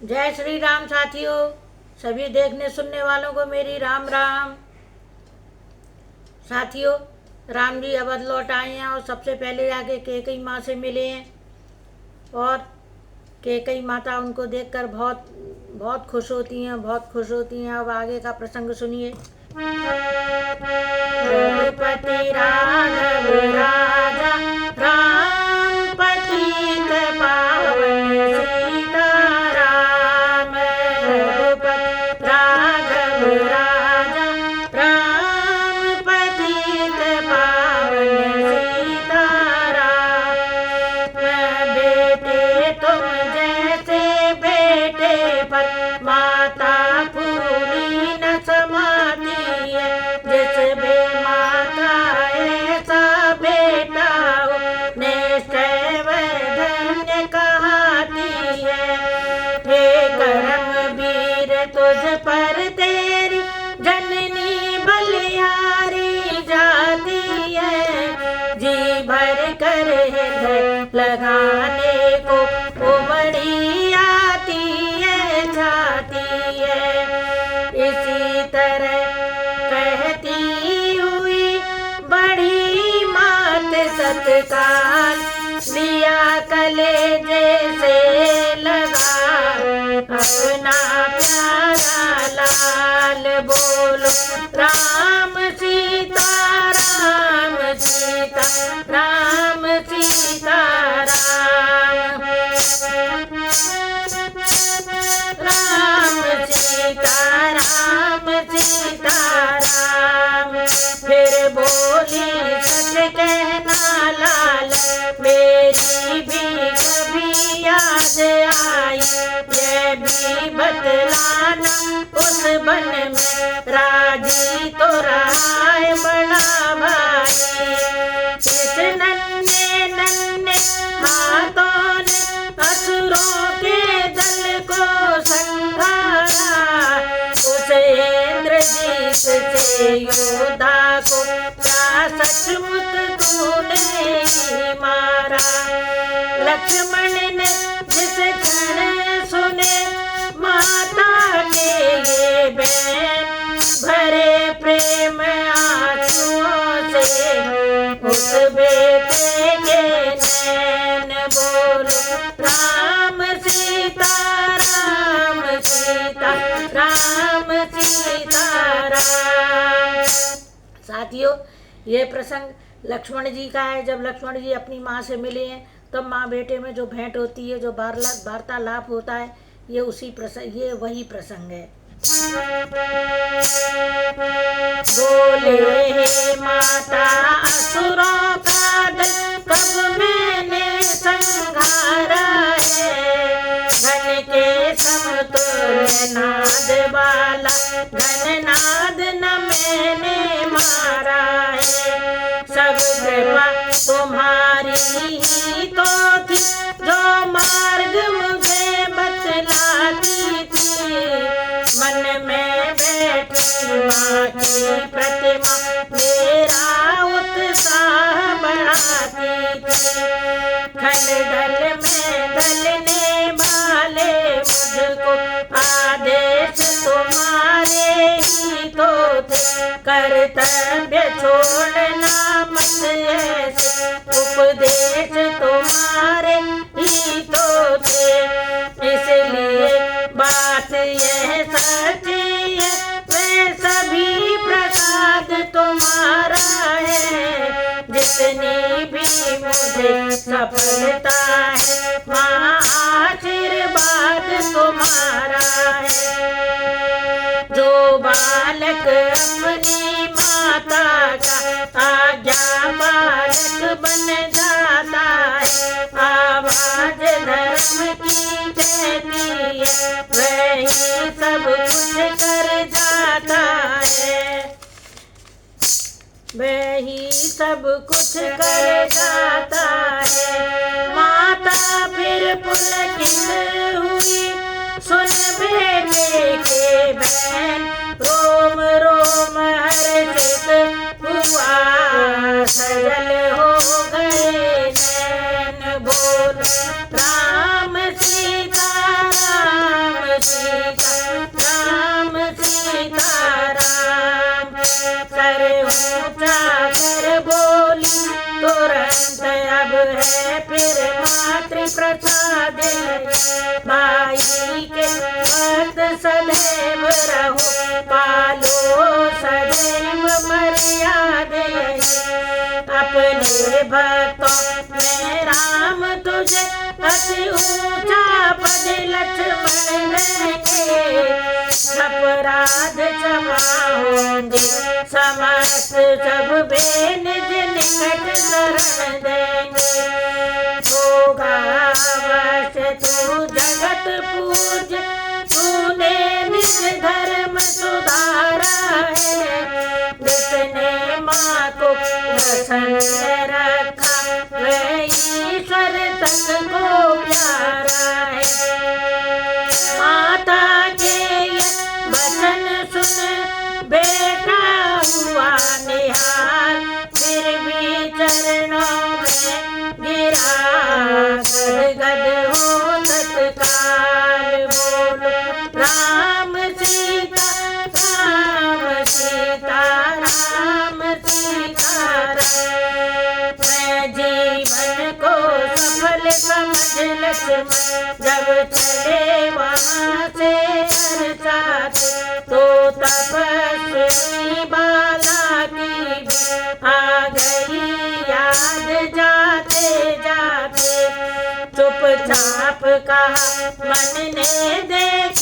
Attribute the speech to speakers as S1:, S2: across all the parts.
S1: जय श्री राम साथियों, सभी देखने सुनने वालों को मेरी राम राम। साथियों, राम जी अवध लौट आए हैं और सबसे पहले जाके कैकेयी माँ से मिले हैं और कैकेयी माता उनको देखकर बहुत बहुत खुश होती हैं, बहुत खुश होती हैं। अब आगे का प्रसंग सुनिए। रघुपति राघव राजा राम पतित पावन सीताराम। रघुपति राघव राजा राम पतित पावन सीताराम। बेटे तुम जैसे बेटे पर माता फूली न समाती है। जिस बे माता ऐसा बेटा हो निश्चय वह धन्य कहाती है। हे करम वीर तुझ पर तेरी जननी बलिहारी जाती है। जी भर कर हृदय लगाने को वो बड़ी आती है, जाती है। इसी तरह कहती हुई बड़ी मात सत्कार लिया कलेजे से लगा अपना प्यारा लाल। बोलो राम सीता राम सीता राम सीता राम। राम सीता राम सीता राम। फिर बोली सच कहना लाल, मेरी भी कभी याद आई। ये भी बतलाना उस बन में राजी तो रहा है बड़ा भाई। इस नन्हे नन्हे हाथों ने असुरों के दल को संहारा। उस इंद्रजीत से योद्धा को क्या सचमुच तूने ही मारा। लक्ष्मण ने जिस क्षण सुने माता के ये बैन, भरे प्रेम आंसुओं से उस बेटे के नैन। बोलो राम सीता राम सीता राम सीता राम। साथियों, ये प्रसंग लक्ष्मण जी का है। जब लक्ष्मण जी अपनी माँ से मिले हैं तब माँ बेटे में जो भेंट होती है, जो वार्तालाप होता है, ये वही प्रसंग है। बोले हे माता असुरों का दल कब मैंने संघारा है। घन के समतुल्य नाद वाला घन नाद न मैंने मारा है। सब कृपा तुम्हारी ही तो थी, जो मार्ग मुझे बतलाती थी। मन में बैठी माँ की प्रतिमा मेरा उत्साह बढ़ाती थी। खल दल में दलने वाले मुझको आदेश तुम्हारे ही तो थे। कर्तव्य छोड़ना मत ऐसे उपदेश तुम्हारे ही तो थे। इसलिए बात यह सच्ची है, वह सभी प्रसाद तुम्हारा है। जितनी भी मुझे सफलता है माँ आशीर्वाद तुम्हारा है। जो बालक अपनी माता का आज्ञा बालक बन जाता है, आवाज धर्म की कहती है, वही सब कुछ कर जाता है। वही सब कुछ कर जाता है। माता फिर पुलकित हुई सुन बेटे के बैन। रोम रोम हर्षित हुआ सजल हो गए नैन। बोलो राम सीता राम तुरंत अब है फिर मातृ प्रसाद। भाई के भक्त सदैव रहो, पालो सदैव मर्यादे। अपने भक्तों में राम तुझे अति ऊंचा पद लक्ष्मण देंगे। अपराध क्षमा होंगे समस्त सब वे निज निकट शरण देंगे। होगा अवश्य तू जगत पूज्य, तूने निज धर्म सुधारा है। जिसने माँ को प्रसन्न रखा वह ईश्वर तक को प्यारा है। माता के ये वचन सुन बेटा हुआ निहाल, फिर भी चरणों में गिरा गद हो तत्काल। बोलो राम सीता राम सीता राम सीता राम। मैं जीवन को सफल समझ लक्ष्मण जब चले वहाँ से अरसाते, तो तपस्वी बाला की भी आ गई याद जाते जाते। चुपचाप कहा मन ने देख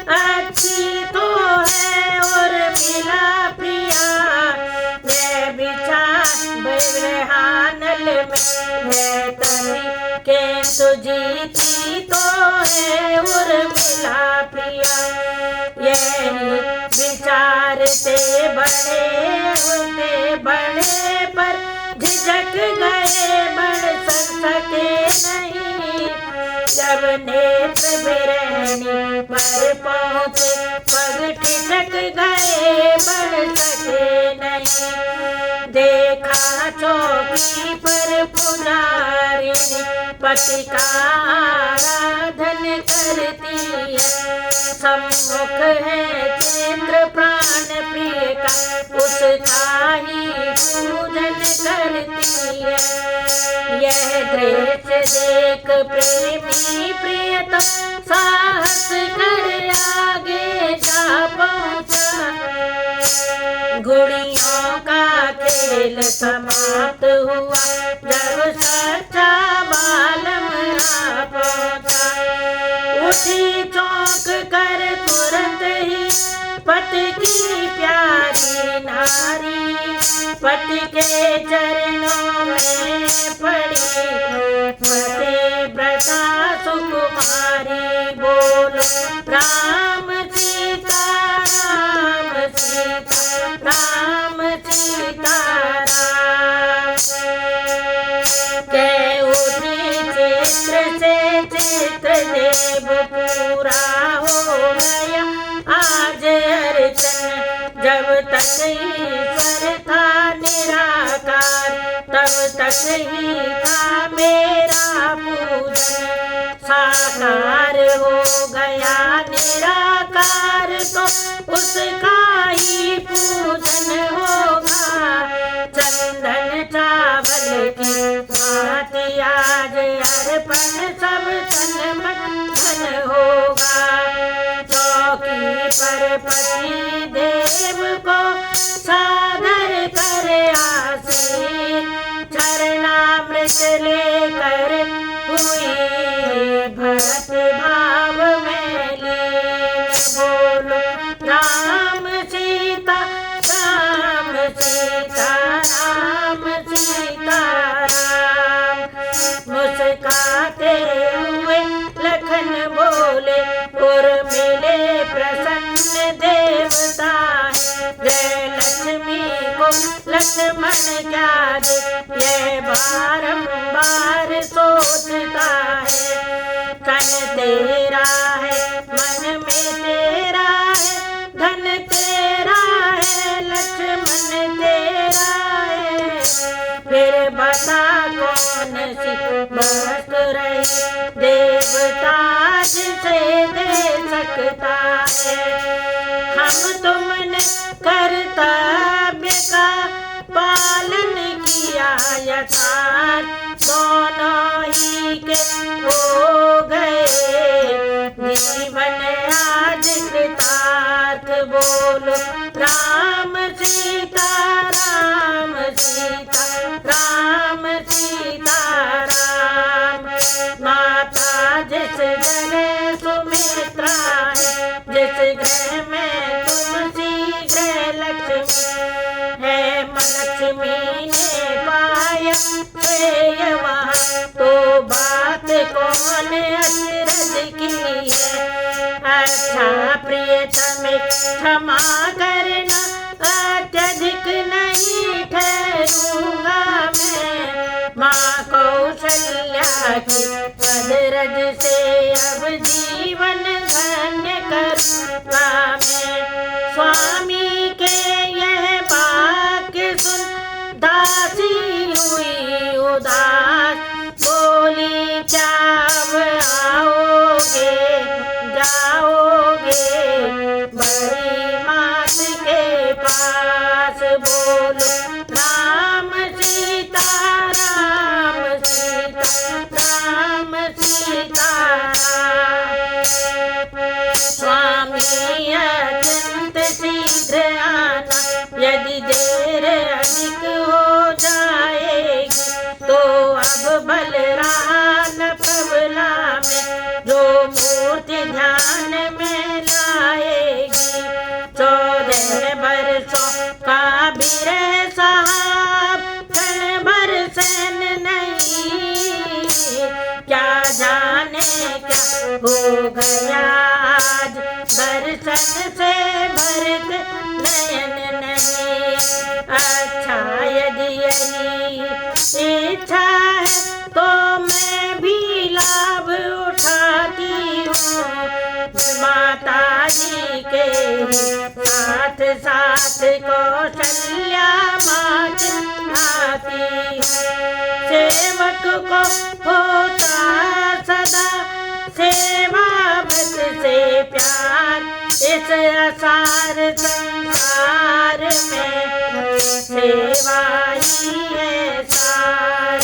S1: अच्छी तो है और मिला प्रिया। वह बिचार बरहानल में है तभी किंतु जीती तो है और मिला प्रिया। यही विचारते बड़े होते बड़े पर झिझक गए बढ़ सके नहीं। जब नेत्र बिरहनी पर पहुँचे पग ठिठक गए बढ़ सके नहीं। देखा चौकी पर पुजारिनी पति का आराधन करती है। सम्मुख है चैत्र प्राण प्रिय का, उसका ही पूजन करती है। यह दृश्य देख प्रेमी प्रियतम साहस कर आगे जा पहुँचा। घुड़ियों का खेल समाप्त हुआ जब सच्चा बालम आ पहुँचा। उठी चौंक कर तुरंत ही पति की प्यारी नारी, पति के चरणों में पड़ी पतिव्रता सुकुमारी। बोलो राम सीता राम सीता राम सीता राम। के उठी चित्र से चित्र देव पूरा हो गया आज अर्चन। जब तक ईश्वर था निराकार तब तक ही था मेरा पूजन। साकार हो गया निराकार तो उसका ही पूजन होगा। चंदन चावल की भांति आज अर्पण सब तन मन धन होगा। चौकी पर पति देव को सादर कर आसीन, चरणामृत लेकर हुई भक्ति भाव में लीन। बोलो राम सीता राम सीता राम सीता राम। मुस्काते हुए लखन बोले और मिले प्रसन्न देवता है। जय लक्ष्मी को लक्ष्मण क्या दे यह बारंबार सोचता है। तन तेरा है मन में तेरा है, धन तेरा है लक्ष्मण तेरा है। फिर बता कौन सी वस्तु रही देवता जिसे दे सकता है। हम तुमने कर्तव्य का पालन किया किया यथार्थ दोनों ही के हो गए जीवन आज कृतार्थ। बोलो राम सीता राम सीता राम सीता राम। माता जिस जगह सुमित्रा है, जिस गृह में तुलसी गृह लक्ष्मी है, लक्ष्मी ने पाया श्रेय वहाँ, तो बात कौन अचरज की है। अच्छा प्रियतम क्षमा करना, अत्यधिक नहीं ठहरूंगा मैं। माँ कौशल्या की अचरज से अब जीवन धन्य करूँगा मैं। स्वामी के यह वाक्य सुन दासी हुई उदास, बोली क्या अब आओगे जाओगे बड़ी मात के पास। बोलो राम सीता राम सीता राम सीता राम। स्वामी अत्यंत शीघ्र आना, यदि देर अधिक हो जाएगी तो अब बल रहा न प्रबला में, जो मूर्ति ध्यान में लाएगी। 14 वर्षों का बिरह साहब, क्षण भर सहन नहीं, क्या जाने क्या हो गया आज, दर्शन से भरत नयन नहीं। अच्छा यदि यही इच्छा है तो मैं भी लाभ उठाती हूँ, माता जी के साथ साथ कौशल्या माँ आती हूँ। सेवक को होता सदा सेवा भक्त से प्यार, इस असार संसार में सेवा ही है सार।